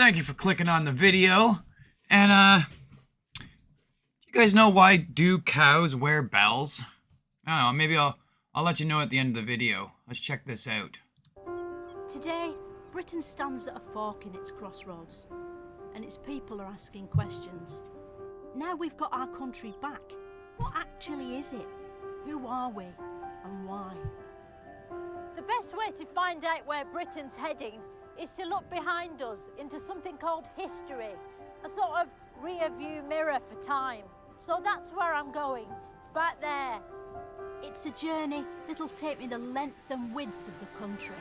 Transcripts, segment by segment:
thank you for clicking on the video. And, do you guys know why do cows wear bells? I don't know, maybe I'll let you know at the end of the video. Let's check this out. Today, Britain stands at a fork in its crossroads, and its people are asking questions. Now we've got our country back, what actually is it? Who are we, and why? The best way to find out where Britain's heading is to look behind us into something called history, a sort of rear-view mirror for time. So that's where I'm going, back there. It's a journey that'll take me the length and width of the country.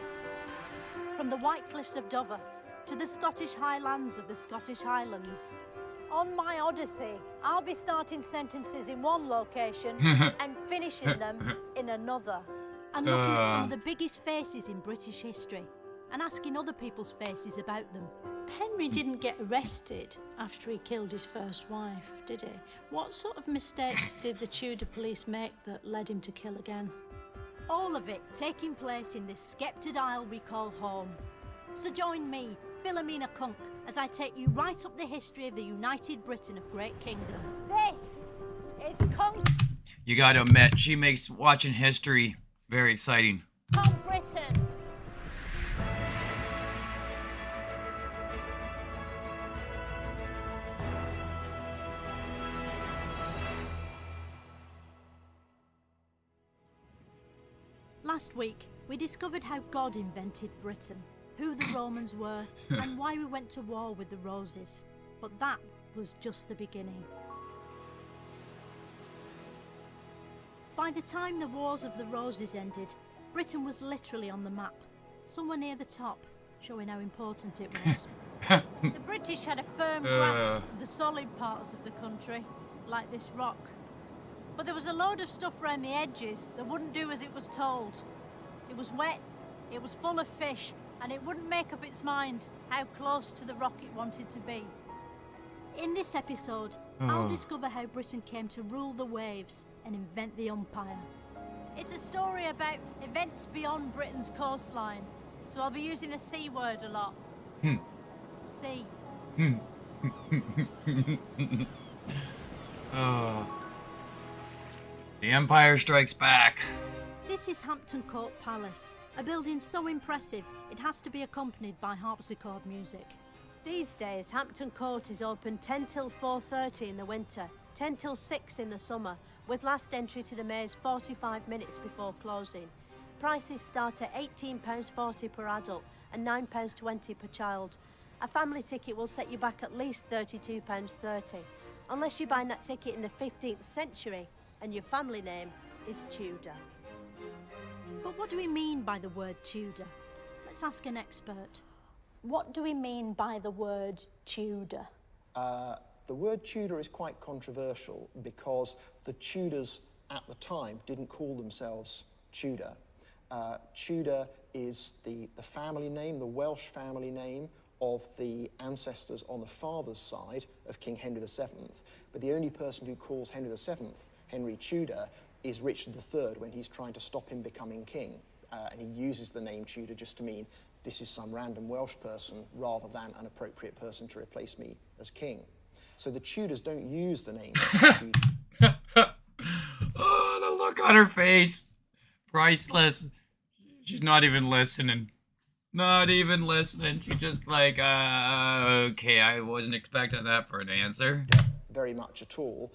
From the White Cliffs of Dover to the Scottish Highlands of the Scottish Highlands. On my odyssey, I'll be starting sentences in one location and finishing them in another. And looking at some of the biggest faces in British history and asking other people's faces about them. Henry didn't get arrested after he killed his first wife, did he? What sort of mistakes did the Tudor police make that led him to kill again? All of it taking place in this sceptred isle we call home. So join me, Philomena Cunk, as I take you right up the history of the United Britain of Great Kingdom. This is Cunk You gotta admit, she makes watching history very exciting. Britain. Last week, we discovered how God invented Britain, who the Romans were, and why we went to war with the Roses. But that was just the beginning. By the time the Wars of the Roses ended, Britain was literally on the map, somewhere near the top, showing how important it was. The British had a firm grasp of the solid parts of the country, like this rock. But there was a load of stuff around the edges that wouldn't do as it was told. It was wet, it was full of fish, and it wouldn't make up its mind how close to the rock it wanted to be. In this episode, I'll discover how Britain came to rule the waves and invent the empire. It's a story about events beyond Britain's coastline, so I'll be using the C word a lot. C. The Empire Strikes Back. This is Hampton Court Palace, a building so impressive it has to be accompanied by harpsichord music. These days, Hampton Court is open 10 till 4:30 in the winter, 10 till 6 in the summer, with last entry to the maze 45 minutes before closing. Prices start at £18.40 per adult and £9.20 per child. A family ticket will set you back at least £32.30, unless you're buying that ticket in the 15th century and your family name is Tudor. But what do we mean by the word Tudor? Let's ask an expert. What do we mean by the word Tudor? The word Tudor is quite controversial because the Tudors at the time didn't call themselves Tudor. Tudor is the family name, the Welsh family name of the ancestors on the father's side of King Henry VII, but the only person who calls Henry VII Henry Tudor is Richard III when he's trying to stop him becoming king, and he uses the name Tudor just to mean this is some random Welsh person rather than an appropriate person to replace me as king. So the Tudors don't use the name Tudor. Oh, the look on her face. Priceless. She's not even listening. Not even listening. She's just like, okay, I wasn't expecting that for an answer. Very much at all.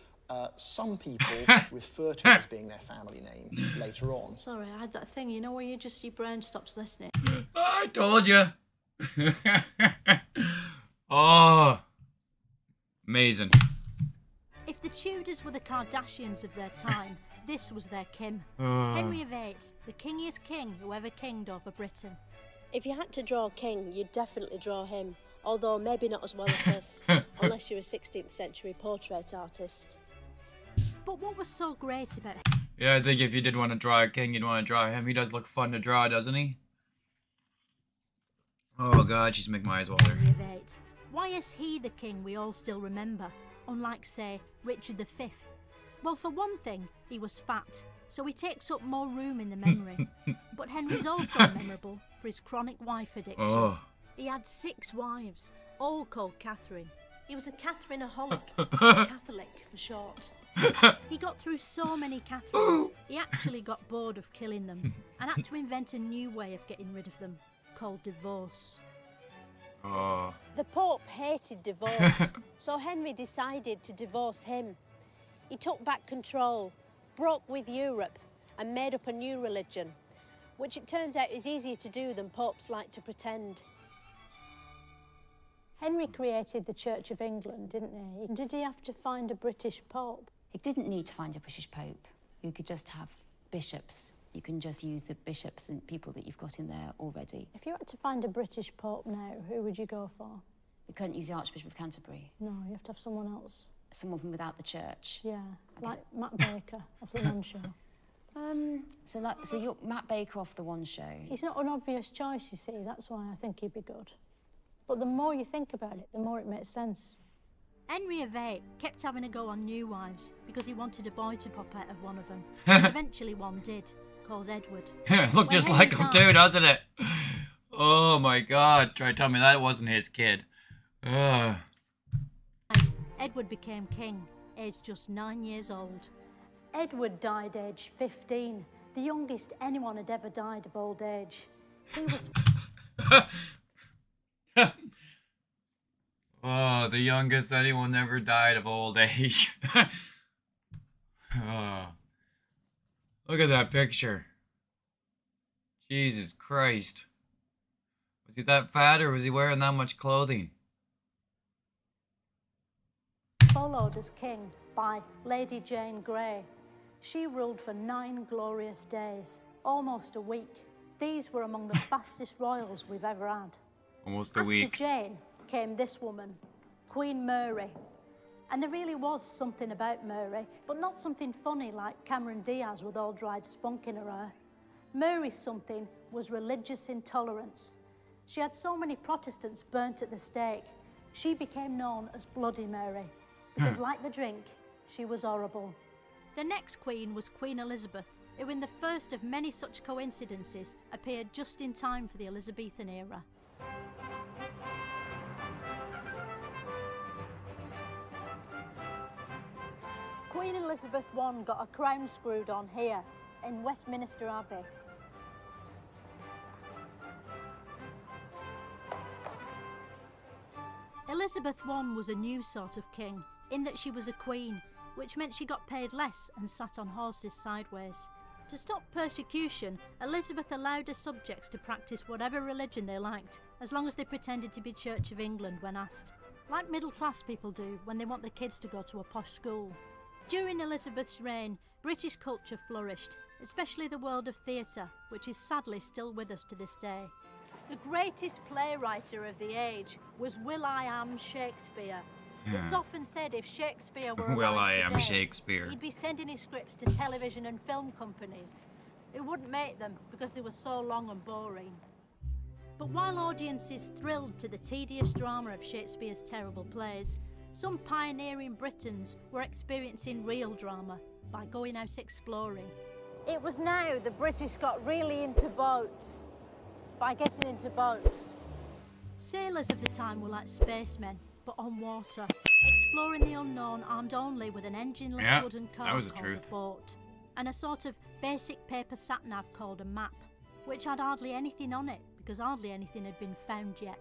Some people refer to it as being their family name later on. Sorry, I had that thing, you know, where your brain stops listening. I told you. Oh, amazing. If the Tudors were the Kardashians of their time, this was their Kim. Henry VIII, the kingiest king who ever kinged over Britain. If you had to draw a king, you'd definitely draw him, although maybe not as well as this, unless you're a 16th century portrait artist. But what was so great about Yeah, I think if you did want to draw a king, you'd want to draw him. He does look fun to draw, doesn't he? Oh god, she's making my eyes water. Henry VIII? Why is he the king we all still remember, unlike, say, Richard V? Well, for one thing, he was fat, so he takes up more room in the memory. But Henry's also memorable for his chronic wife addiction. Oh. He had 6 wives, all called Catherine. He was a Catherineaholic, Catholic for short. He got through so many Catherines, he actually got bored of killing them and had to invent a new way of getting rid of them, called divorce. Oh. The Pope hated divorce, so Henry decided to divorce him. He took back control, broke with Europe, and made up a new religion, which it turns out is easier to do than popes like to pretend. Henry created the Church of England, didn't he? Did he have to find a British pope? He didn't need to find a British pope. You could just have bishops. You can just use the bishops and people that you've got in there already. If you had to find a British pope now, who would you go for? We couldn't use the Archbishop of Canterbury. No, you have to have someone else. Someone from without the church. Yeah, like Matt Baker of the One Show. So you're Matt Baker off the One Show. He's not an obvious choice, you see. That's why I think he'd be good. But the more you think about it, the more it makes sense. Henry of VIII kept having a go on new wives because he wanted a boy to pop out of one of them. And eventually one did, called Edward. Look just When like Henry him died- too, doesn't it? Oh my god, try to tell me that wasn't his kid. Ugh. Edward became king, aged just 9 years old. Edward died aged 15, the youngest anyone had ever died of old age. He was Oh, the youngest anyone ever died of old age. Oh. Look at that picture. Jesus Christ. Was he that fat or was he wearing that much clothing? followed as king by Lady Jane Grey. She ruled for 9 glorious days, almost a week. These were among the fastest royals we've ever had. Almost a After week. Jane came this woman, Queen Mary. And there really was something about Mary, but not something funny like Cameron Diaz with all dried spunk in her hair. Mary's something was religious intolerance. She had so many Protestants burnt at the stake, she became known as Bloody Mary, because like the drink, she was horrible. The next queen was Queen Elizabeth, who in the first of many such coincidences appeared just in time for the Elizabethan era. Queen Elizabeth I got a crown screwed on here, in Westminster Abbey. Elizabeth I was a new sort of king, in that she was a queen, which meant she got paid less and sat on horses sideways. To stop persecution, Elizabeth allowed her subjects to practice whatever religion they liked, as long as they pretended to be Church of England when asked, like middle-class people do when they want their kids to go to a posh school. During Elizabeth's reign, British culture flourished, especially the world of theatre, which is sadly still with us to this day. The greatest playwright of the age was Will.I.Am Shakespeare. It's often said if Shakespeare were alive Will.I.Am today, Shakespeare. he'd be sending his scripts to television and film companies. It wouldn't make them because they were so long and boring. But while audiences thrilled to the tedious drama of Shakespeare's terrible plays, some pioneering Britons were experiencing real drama by going out exploring. It was now the British got really into boats, by getting into boats. Sailors of the time were like spacemen, but on water, exploring the unknown armed only with an engineless wooden car that was the called truth. a boat, and a sort of basic paper sat-nav called a map, which had hardly anything on it, because hardly anything had been found yet.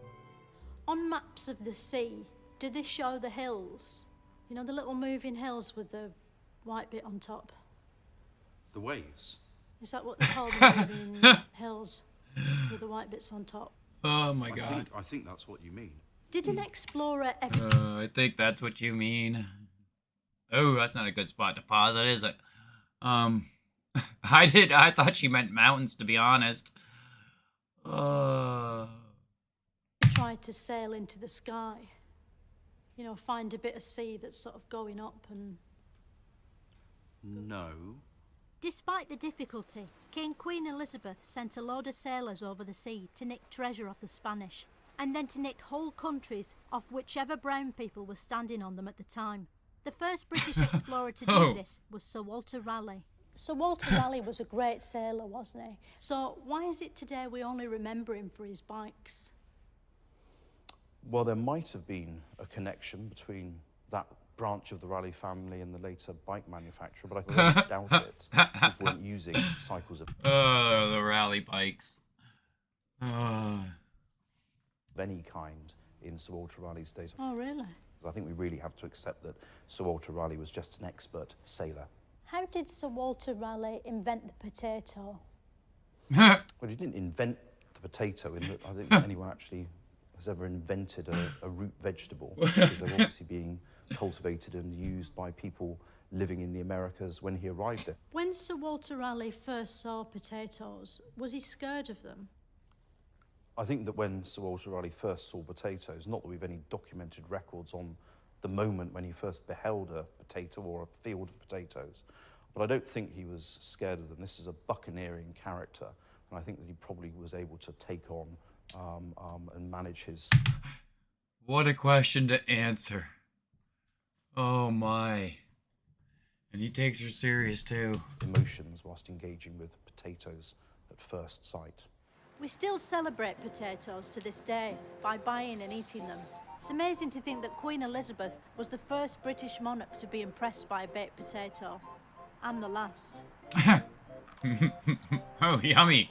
On maps of the sea, do they show the hills? You know, the little moving hills with the white bit on top? The waves. Is that what they call the moving hills with the white bits on top? Oh my god. I think that's what you mean. Did an explorer ever... I think that's what you mean. Oh, that's not a good spot to pause it, is it? I thought she meant mountains, to be honest. try to sail into the sky? You know, find a bit of sea that's sort of going up and... No. Despite the difficulty, Queen Elizabeth sent a load of sailors over the sea to nick treasure off the Spanish, and then to nick whole countries off whichever brown people were standing on them at the time. The first British explorer to do this was Sir Walter Raleigh. Sir Walter Raleigh was a great sailor, wasn't he? So why is it today we only remember him for his bikes? Well, there might have been a connection between that branch of the Raleigh family and the later bike manufacturer, but I very much doubt it. People weren't using cycles of The Raleigh bikes. any kind in Sir Walter Raleigh's days. Oh, really? I think we really have to accept that Sir Walter Raleigh was just an expert sailor. How did Sir Walter Raleigh invent the potato? Well, he didn't invent the potato. I don't think anyone actually has ever invented a root vegetable, because they're obviously being cultivated and used by people living in the Americas when he arrived there. When Sir Walter Raleigh first saw potatoes, was he scared of them? I think that when Sir Walter Raleigh first saw potatoes, not that we've any documented records on the moment when he first beheld a potato or a field of potatoes, but I don't think he was scared of them. This is a buccaneering character, and I think that he probably was able to take on and manage his... What a question to answer. Oh my. And he takes her serious too. emotions whilst engaging with potatoes at first sight. We still celebrate potatoes to this day by buying and eating them. It's amazing to think that Queen Elizabeth was the first British monarch to be impressed by a baked potato. And the last. Oh, yummy.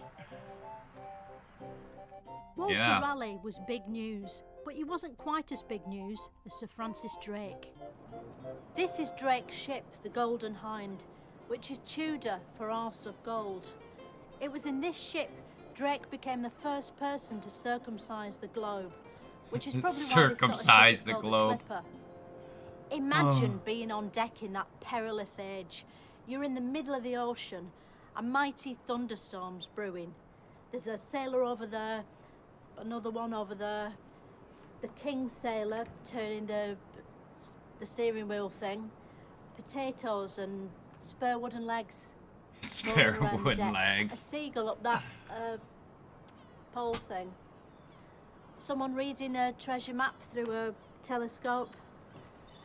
Walter Yeah. Raleigh was big news, but he wasn't quite as big news as Sir Francis Drake. This is Drake's ship, the Golden Hind, which is Tudor for horse of gold. It was in this ship Drake became the first person to circumcise the globe, which is probably Circumcise why the they sort of globe. ship it called a clipper. Imagine being on deck in that perilous age. You're in the middle of the ocean, a mighty thunderstorm's brewing. There's a sailor over there, another one over there, the king sailor turning the steering wheel thing, potatoes and spare wooden legs. Spare rolling around the wooden deck. A legs. seagull up that pole thing. Someone reading a treasure map through a telescope.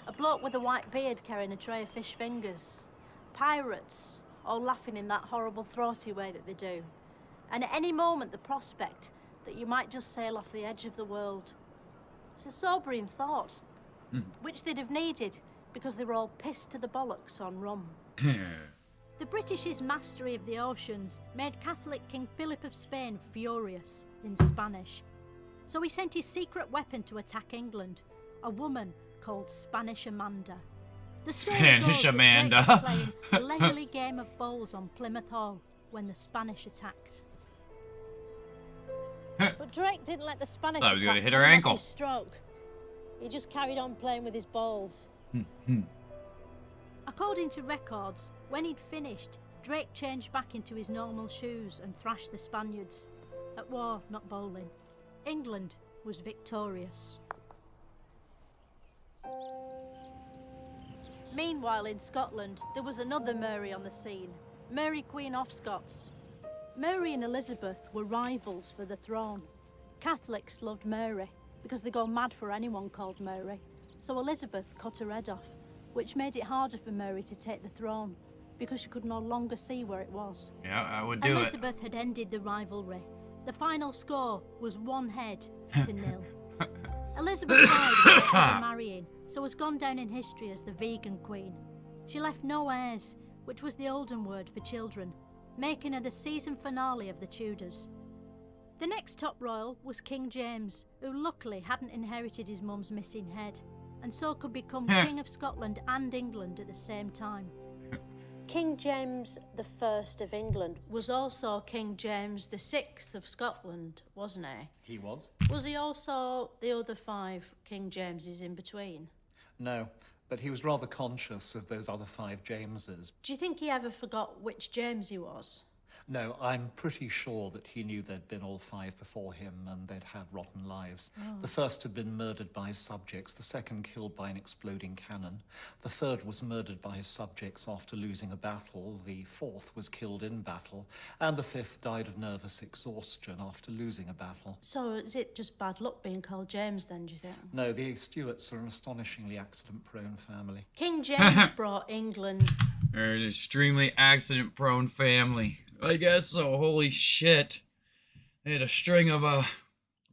A bloke with a white beard carrying a tray of fish fingers. Pirates, all laughing in that horrible throaty way that they do. And at any moment the prospect that you might just sail off the edge of the world. It's a sobering thought, which they'd have needed because they were all pissed to the bollocks on rum. The British's mastery of the oceans made Catholic King Philip of Spain furious, in Spanish. So he sent his secret weapon to attack England, a woman called Spanish Amanda. The story Spanish goes that Drake Amanda. was playing a leisurely game of bowls on Plymouth Hall when the Spanish attacked. But Drake didn't let the Spanish Thought he was gonna attack hit her come off ankle. his stroke. He just carried on playing with his bowls. According to records, when he'd finished, Drake changed back into his normal shoes and thrashed the Spaniards. At war, not bowling. England was victorious. Meanwhile, in Scotland, there was another Mary on the scene, Mary Queen of Scots. Mary and Elizabeth were rivals for the throne. Catholics loved Mary because they go mad for anyone called Mary. So Elizabeth cut her head off, which made it harder for Mary to take the throne because she could no longer see where it was. Yeah, I would do Elizabeth had ended the rivalry. The final score was 1-0. Elizabeth died without ever marrying, so has gone down in history as the vegan queen. She left no heirs, which was the olden word for children, making her the season finale of the Tudors. The next top royal was King James, who luckily hadn't inherited his mum's missing head, and so could become King of Scotland and England at the same time. King James I of England was also King James VI of Scotland, wasn't he? He was. Was he also the other 5 King Jameses in between? No, but he was rather conscious of those other 5 Jameses. Do you think he ever forgot which James he was? No, I'm pretty sure that he knew there'd been all 5 before him and they'd had rotten lives. The first had been murdered by his subjects, the second killed by an exploding cannon. The third was murdered by his subjects after losing a battle. The fourth was killed in battle. And the fifth died of nervous exhaustion after losing a battle. So is it just bad luck being called James then, do you think? No, the Stuarts are an astonishingly accident-prone family. King James brought England. They're an extremely accident-prone family. I guess so. Holy shit. They had a string of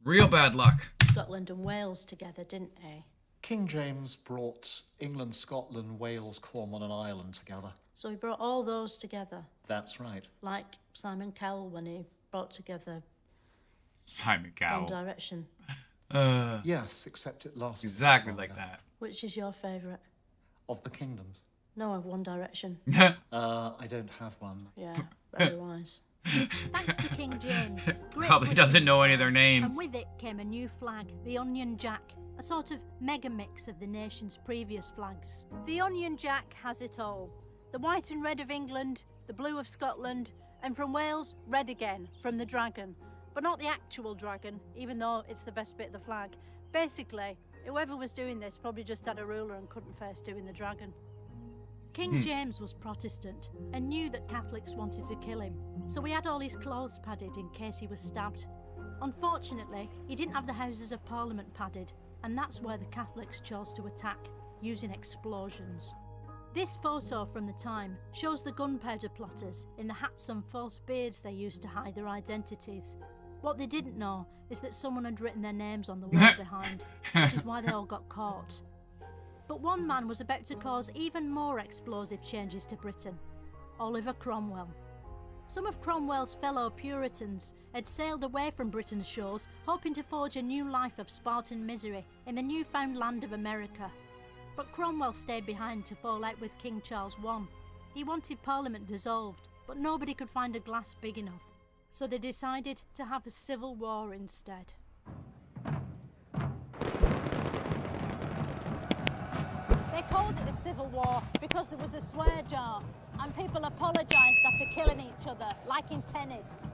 real bad luck. Scotland and Wales together, didn't he? King James brought England, Scotland, Wales, Cornwall and Ireland together. So he brought all those together, That's right. like Simon Cowell when he brought together Simon One Cowell. Direction. Yes, except it lasted Exactly longer. like that. Which is your favourite? Of the kingdoms. No, of One Direction. I don't have one. Yeah, very wise. Thanks to King James, Great Probably Britain doesn't know any of their and names. with it came a new flag, the Onion Jack, a sort of mega mix of the nation's previous flags. The Onion Jack has it all. The white and red of England, the blue of Scotland, and from Wales, red again, from the dragon. But not the actual dragon, even though it's the best bit of the flag. Basically, whoever was doing this probably just had a ruler and couldn't face doing the dragon. King James was Protestant and knew that Catholics wanted to kill him, so he had all his clothes padded in case he was stabbed. Unfortunately, he didn't have the Houses of Parliament padded, and that's where the Catholics chose to attack, using explosions. This photo from the time shows the gunpowder plotters in the hats and false beards they used to hide their identities. What they didn't know is that someone had written their names on the wall behind, which is why they all got caught. But one man was about to cause even more explosive changes to Britain: Oliver Cromwell. Some of Cromwell's fellow Puritans had sailed away from Britain's shores, hoping to forge a new life of Spartan misery in the newfound land of America. But Cromwell stayed behind to fall out with King Charles I. He wanted Parliament dissolved, but nobody could find a glass big enough, so they decided to have a civil war instead. They called it a civil war because there was a swear jar and people apologised after killing each other, like in tennis.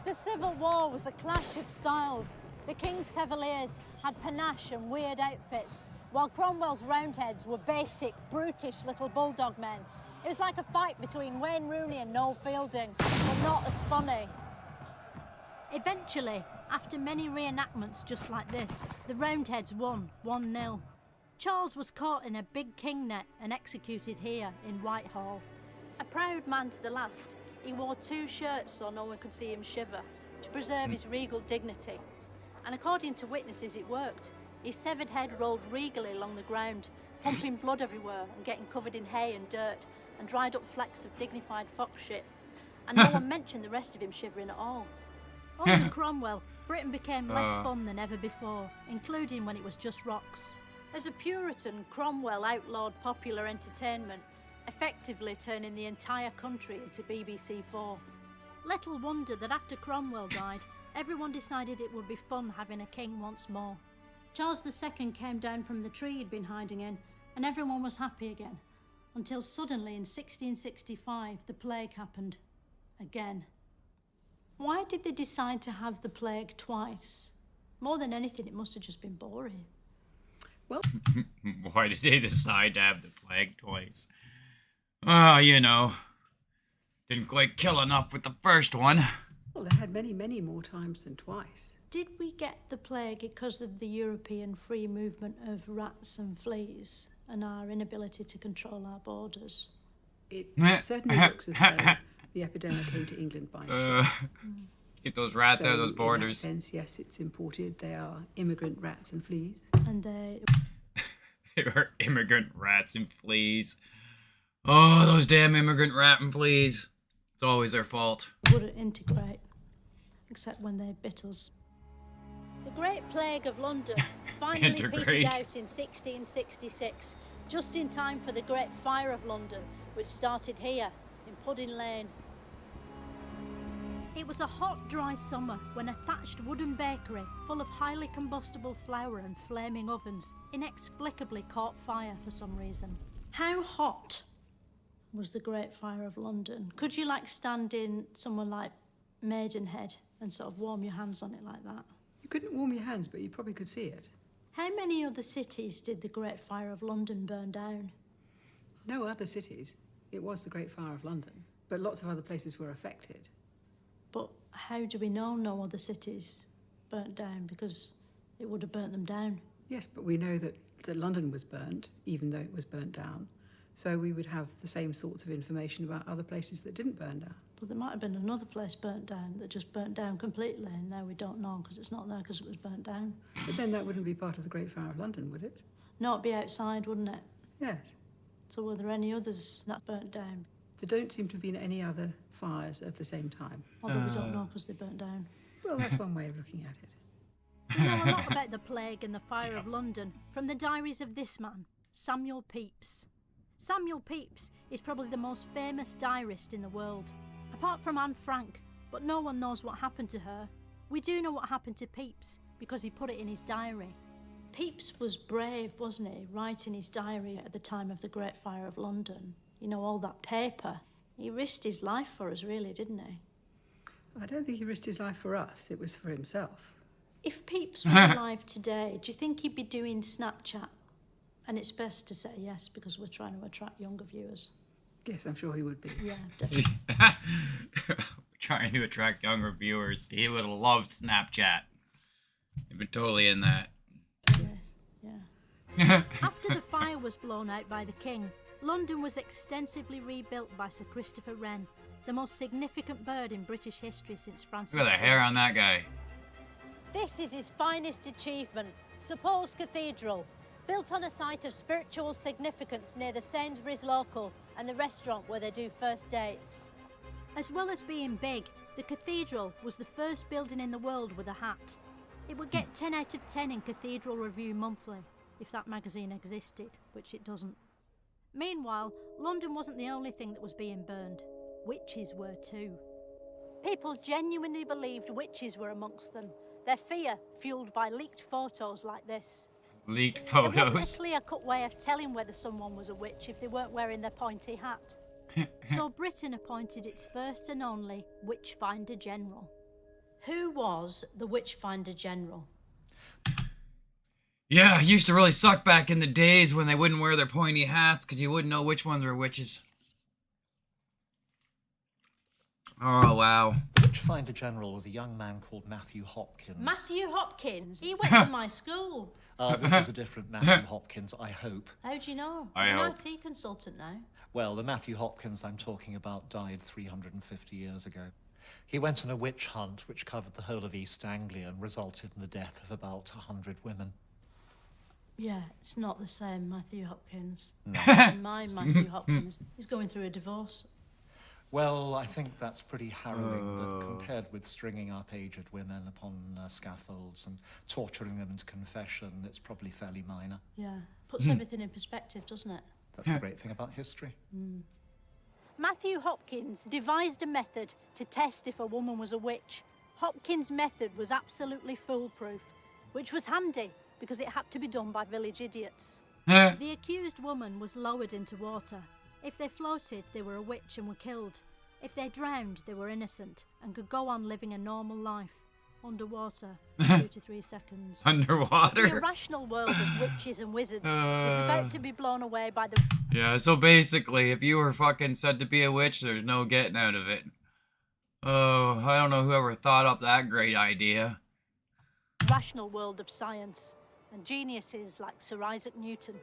The Civil War was a clash of styles. The King's Cavaliers had panache and weird outfits, while Cromwell's Roundheads were basic, brutish little bulldog men. It was like a fight between Wayne Rooney and Noel Fielding, but not as funny. Eventually, after many reenactments just like this, the Roundheads won 1-0. Charles was caught in a big king net and executed here in Whitehall. A proud man to the last, he wore 2 shirts so no one could see him shiver, to preserve his regal dignity. And according to witnesses, it worked. His severed head rolled regally along the ground, pumping blood everywhere and getting covered in hay and dirt and dried up flecks of dignified fox shit. And no one mentioned the rest of him shivering at all. Under Cromwell, Britain became less fun than ever before, including when it was just rocks. As a Puritan, Cromwell outlawed popular entertainment, effectively turning the entire country into BBC4. Little wonder that after Cromwell died, everyone decided it would be fun having a king once more. Charles II came down from the tree he'd been hiding in, and everyone was happy again, until suddenly in 1665 the plague happened. Again. Why did they decide to have the plague twice? More than anything, it must have just been boring. Why did they decide to have the plague twice? Oh, you know. Didn't quite kill enough with the first one. Well, they had many, many more times than twice. Did we get the plague because of the European free movement of rats and fleas and our inability to control our borders? It certainly looks as though the epidemic came to England by ship. Get those rats out of those In borders. that sense, yes, it's imported. They are immigrant rats and fleas. And they... They were immigrant rats and fleas. Oh, those damn immigrant rat and fleas. It's always their fault. wouldn't integrate, except when they bit us. The Great Plague of London finally petered out in 1666, just in time for the Great Fire of London, which started here, in Pudding Lane. It was a hot, dry summer when a thatched wooden bakery full of highly combustible flour and flaming ovens inexplicably caught fire for some reason. How hot was the Great Fire of London? Could you stand in somewhere like Maidenhead and sort of warm your hands on it like that? You couldn't warm your hands, but you probably could see it. How many other cities did the Great Fire of London burn down? No other cities. It was the Great Fire of London, but lots of other places were affected. But how do we know no other cities burnt down? Because it would have burnt them down. Yes, but we know that London was burnt, even though it was burnt down. So we would have the same sorts of information about other places that didn't burn down. But there might have been another place burnt down that just burnt down completely, and now we don't know because it's not there because it was burnt down. But then that wouldn't be part of the Great Fire of London, would it? No, it'd be outside, wouldn't it? Yes. So were there any others that burnt down? There don't seem to have been any other fires at the same time. Although we don't know because they burnt down. Well, that's one way of looking at it. We know a lot about the plague and the fire of London from the diaries of this man, Samuel Pepys. Samuel Pepys is probably the most famous diarist in the world, apart from Anne Frank, but no one knows what happened to her. We do know what happened to Pepys because he put it in his diary. Pepys was brave, wasn't he, writing his diary at the time of the Great Fire of London. You know, all that paper. He risked his life for us, really, didn't he? I don't think he risked his life for us. It was for himself. If Pepys was alive today, do you think he'd be doing Snapchat? And it's best to say yes, because we're trying to attract younger viewers. Yes, I'm sure he would be. Yeah, definitely. Trying to attract younger viewers. He would have loved Snapchat. He'd been totally in that. Yes, yeah. After the fire was blown out by the king, London was extensively rebuilt by Sir Christopher Wren, the most significant bird in British history since Francis. Look at the hair on that guy. This is his finest achievement, St Paul's Cathedral, built on a site of spiritual significance near the Sainsbury's local and the restaurant where they do first dates. As well as being big, the cathedral was the first building in the world with a hat. It would get 10 out of 10 in Cathedral Review Monthly, if that magazine existed, which it doesn't. Meanwhile, London wasn't the only thing that was being burned. Witches were too. People genuinely believed witches were amongst them, their fear fueled by leaked photos like this. Leaked There wasn't photos. a clear-cut way of telling whether someone was a witch if they weren't wearing their pointy hat. So Britain appointed its first and only Witchfinder General. Who was the Witchfinder General? Yeah, it used to really suck back in the days when they wouldn't wear their pointy hats because you wouldn't know which ones were witches. Oh, wow. The Witchfinder General was a young man called Matthew Hopkins. Matthew Hopkins. He went to my school. This is a different Matthew Hopkins, I hope. How do you know? I He's an hope. IT consultant now. Well, the Matthew Hopkins I'm talking about died 350 years ago. He went on a witch hunt which covered the whole of East Anglia and resulted in the death of about 100 women. Yeah, it's not the same Matthew Hopkins. No. And my Matthew Hopkins is going through a divorce. Well, I think that's pretty harrowing, but compared with stringing up aged women upon scaffolds and torturing them into confession, it's probably fairly minor. Yeah, puts everything in perspective, doesn't it? That's the great thing about history. Matthew Hopkins devised a method to test if a woman was a witch. Hopkins' method was absolutely foolproof, which was handy because it had to be done by village idiots. The accused woman was lowered into water. If they floated, they were a witch and were killed. If they drowned, they were innocent and could go on living a normal life. Underwater, 2 to 3 seconds. The Underwater. irrational world of witches and wizards was about to be blown away by the Yeah, so basically, if you were fucking said to be a witch, there's no getting out of it. Oh, I don't know whoever thought up that great idea. rational world of science and geniuses like Sir Isaac Newton.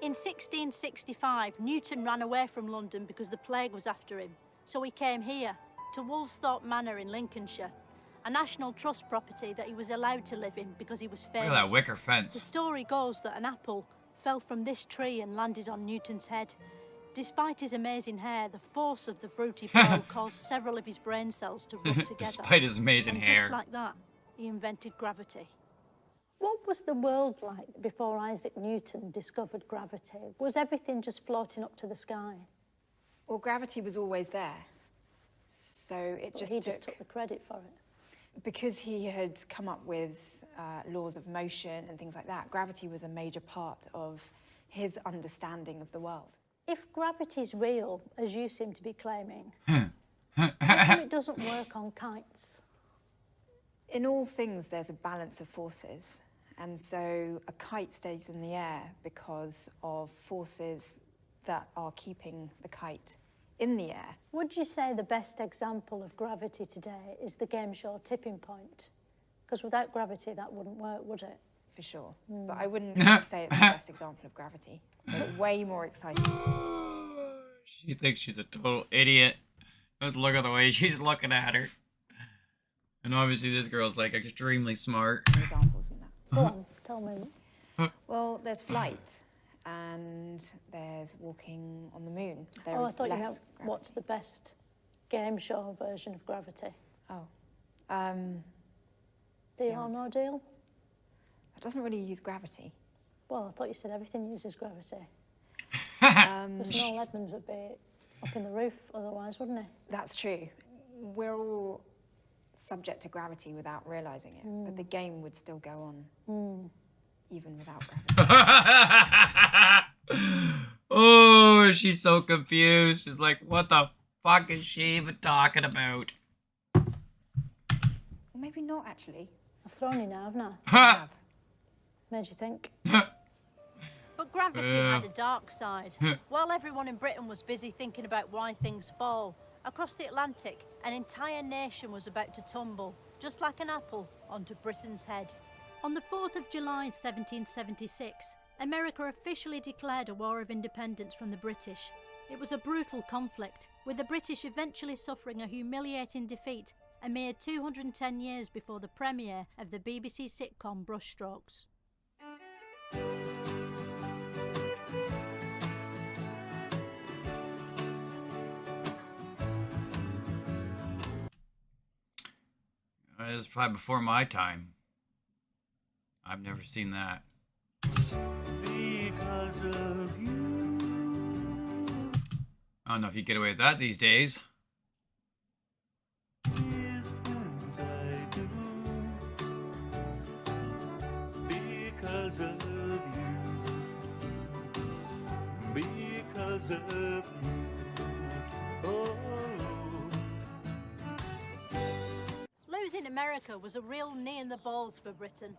In 1665, Newton ran away from London because the plague was after him. So he came here, to Woolsthorpe Manor in Lincolnshire, a National Trust property that he was allowed to live in because he was famous. Look at that wicker The fence. story goes that an apple fell from this tree and landed on Newton's head. Despite his amazing hair, the force of the fruity pearl caused several of his brain cells to rub together. Despite his amazing And hair. just like that, he invented gravity. What was the world like before Isaac Newton discovered gravity? Was everything just floating up to the sky? Well, gravity was always there. So it But just he just took the credit for it. because he had come up with laws of motion and things like that, gravity was a major part of his understanding of the world. If gravity's real, as you seem to be claiming, how come it doesn't work on kites? In all things, there's a balance of forces. And so a kite stays in the air because of forces that are keeping the kite in the air. Would you say the best example of gravity today is the game show Tipping Point? Because without gravity, that wouldn't work, would it? For sure. But I wouldn't say it's the best example of gravity. There's way more exciting. She thinks she's a total idiot. Just look at the way she's looking at her. And obviously this girl's like extremely smart. Examples in that. Go on, tell me. Well, there's flight, and there's walking on the moon. There Oh, I is thought you less meant gravity. what's the best game show version of Gravity? Oh. Deal or no deal? It doesn't really use gravity. Well, I thought you said everything uses gravity. Um, Because Noel Edmonds would be up in the roof otherwise, wouldn't he? That's true. We're all subject to gravity without realising it, but the game would still go on, even without gravity. Oh, she's so confused. She's like, what the fuck is she even talking about? Well, maybe not, actually. I've thrown you now, haven't I? Have. Made you think. But gravity had a dark side. While everyone in Britain was busy thinking about why things fall, across the Atlantic, an entire nation was about to tumble, just like an apple, onto Britain's head. On the 4th of July 1776, America officially declared a war of independence from the British. It was a brutal conflict, with the British eventually suffering a humiliating defeat a mere 210 years before the premiere of the BBC sitcom Brushstrokes. It was probably before my time. I've never seen that. Because of you. I don't know if you get away with that these days. These things I do. Because of you. Because of you. Oh. Losing America was a real knee in the balls for Britain.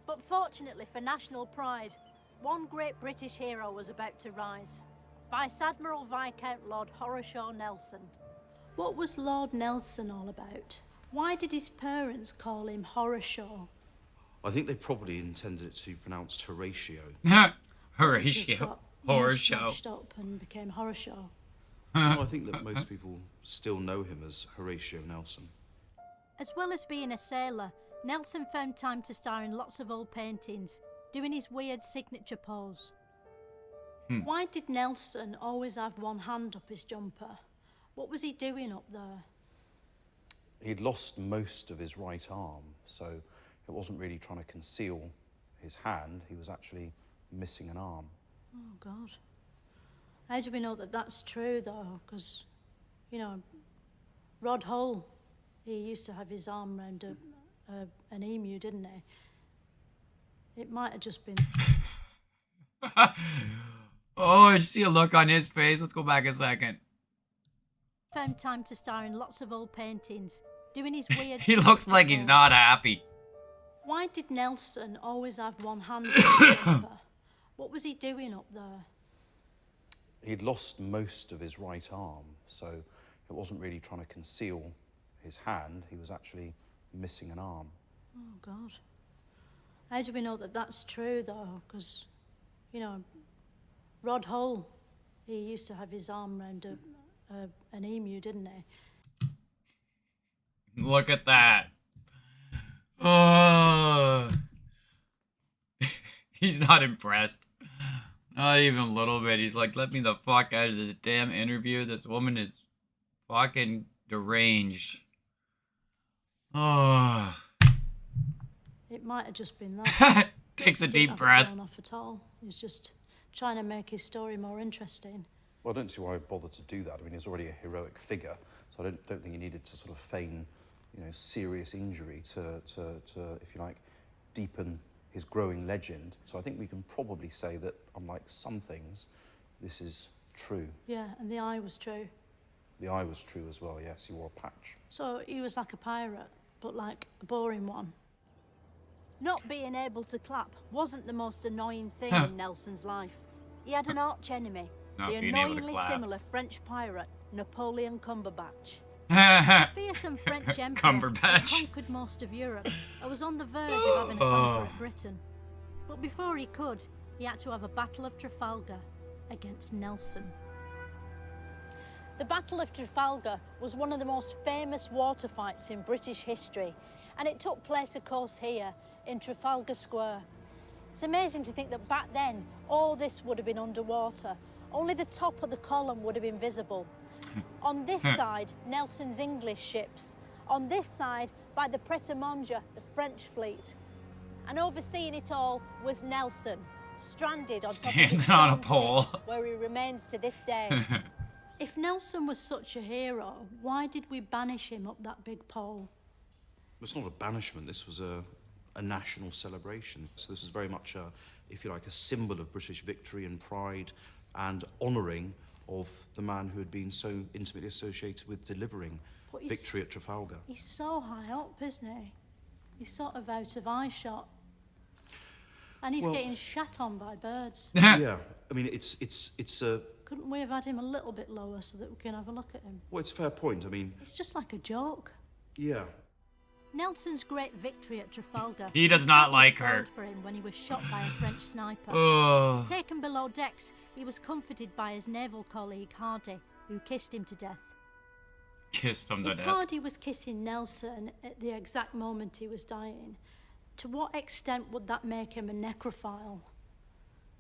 But fortunately for national pride, one great British hero was about to rise. Vice Admiral Viscount Lord Horatio Nelson. What was Lord Nelson all about? Why did his parents call him Horatio? I think they probably intended it to be pronounced Horatio. Just Horatio. got Horatio. mashed up and became Horatio. No, I think that most people still know him as Horatio Nelson. As well as being a sailor, Nelson found time to star in lots of old paintings, doing his weird signature pose. Why did Nelson always have one hand up his jumper? What was he doing up there? He'd lost most of his right arm, so it wasn't really trying to conceal his hand. He was actually missing an arm. Oh, God. How do we know that that's true, though? Because, you know, Rod Hull, he used to have his arm round an emu, didn't he? It might have just been... Oh, did you see a look on his face? Let's go back a second. Found time to star in lots of old paintings, doing his weird... He looks like he's not happy. Why did Nelson always have one hand up his jumper? What was he doing up there? He'd lost most of his right arm, so it wasn't really trying to conceal his hand. He was actually missing an arm. Oh, God. How do we know that that's true, though? Because, you know, Rod Hull, he used to have his arm round an emu, didn't he? Look at that. Oh. He's not impressed. Not even a little bit. He's like, let me the fuck out of this damn interview. This woman is fucking deranged. Oh. It might have just been that. Takes a He didn't deep have it breath. thrown off at all. He was just trying to make his story more interesting. Well, I don't see why I bothered to do that. I mean, he's already a heroic figure, so I don't think he needed to sort of feign, you know, serious injury to, if you like, deepen his growing legend. So I think we can probably say that, unlike some things, this is true. Yeah, and the eye was true. The eye was true as well, yes, he wore a patch. So he was like a pirate, but like a boring one. Not being able to clap wasn't the most annoying thing in Nelson's life. He had an arch enemy, Not the being able to annoyingly clap. similar French pirate, Napoleon Cumberbatch. Fearsome French emperor Cumberbatch. had conquered most of Europe and was on the verge of having a conquer at Britain. But before he could, he had to have a battle of Trafalgar against Nelson. The Battle of Trafalgar was one of the most famous water fights in British history, and it took place, of course, here in Trafalgar Square. It's amazing to think that back then, all this would have been underwater. Only the top of the column would have been visible. On this side, Nelson's English ships. On this side, by the Pret-a-Manger, the French fleet. And overseeing it all was Nelson, stranded on top of Standing the on a stone pole. stick, where he remains to this day. If Nelson was such a hero, why did we banish him up that big pole? It's not a banishment, this was a national celebration. So this was very much, if you like, a symbol of British victory and pride and honouring of the man who had been so intimately associated with delivering victory at Trafalgar. He's so high up, isn't he? He's sort of out of eyeshot. And he's getting shat on by birds. Yeah, I mean, it's Couldn't we have had him a little bit lower so that we can have a look at him? well, it's a fair point. I mean, It's just like a joke. yeah. Nelson's great victory at Trafalgar. He does not was like spoiled her. for him when he was shot by a French sniper. Oh. Taken below decks, he was comforted by his naval colleague Hardy, who kissed him to death. Kissed him to If death. Hardy was kissing Nelson at the exact moment he was dying, to what extent would that make him a necrophile?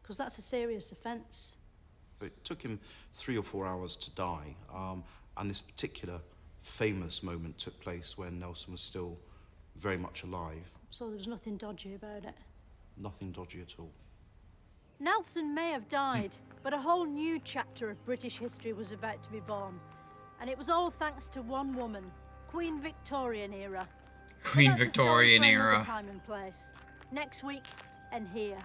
Because that's a serious offence. It took him 3 or 4 hours to die, and this particular famous moment took place when Nelson was still very much alive. So there was nothing dodgy about it. Nothing dodgy at all. Nelson may have died, but a whole new chapter of British history was about to be born. And it was all thanks to one woman, Queen Victorian era. Queen But that's a story Victorian for another era. time and place. Next week and here.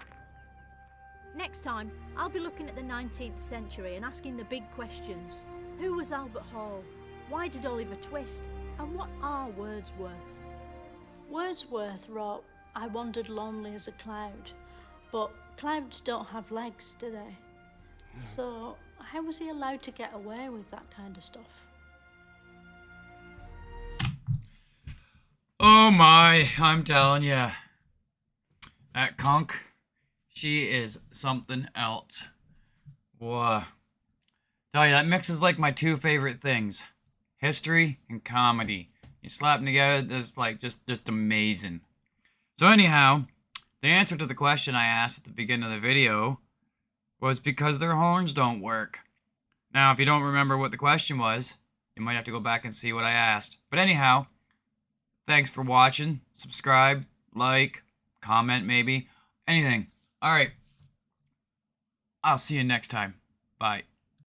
Next time, I'll be looking at the 19th century and asking the big questions. Who was Albert Hall? Why did Oliver twist? And what are Wordsworth? Wordsworth wrote, "I wandered lonely as a cloud." But clouds don't have legs, do they? So how was he allowed to get away with that kind of stuff? Oh my, I'm telling ya. That Cunk, she is something else. Whoa. Tell you, that mixes like my two favorite things. History and comedy. You slap them together, that's like just amazing. So anyhow, the answer to the question I asked at the beginning of the video was because their horns don't work. Now, if you don't remember what the question was, you might have to go back and see what I asked. But anyhow, thanks for watching. Subscribe, like, comment maybe, anything. All right. I'll see you next time. Bye.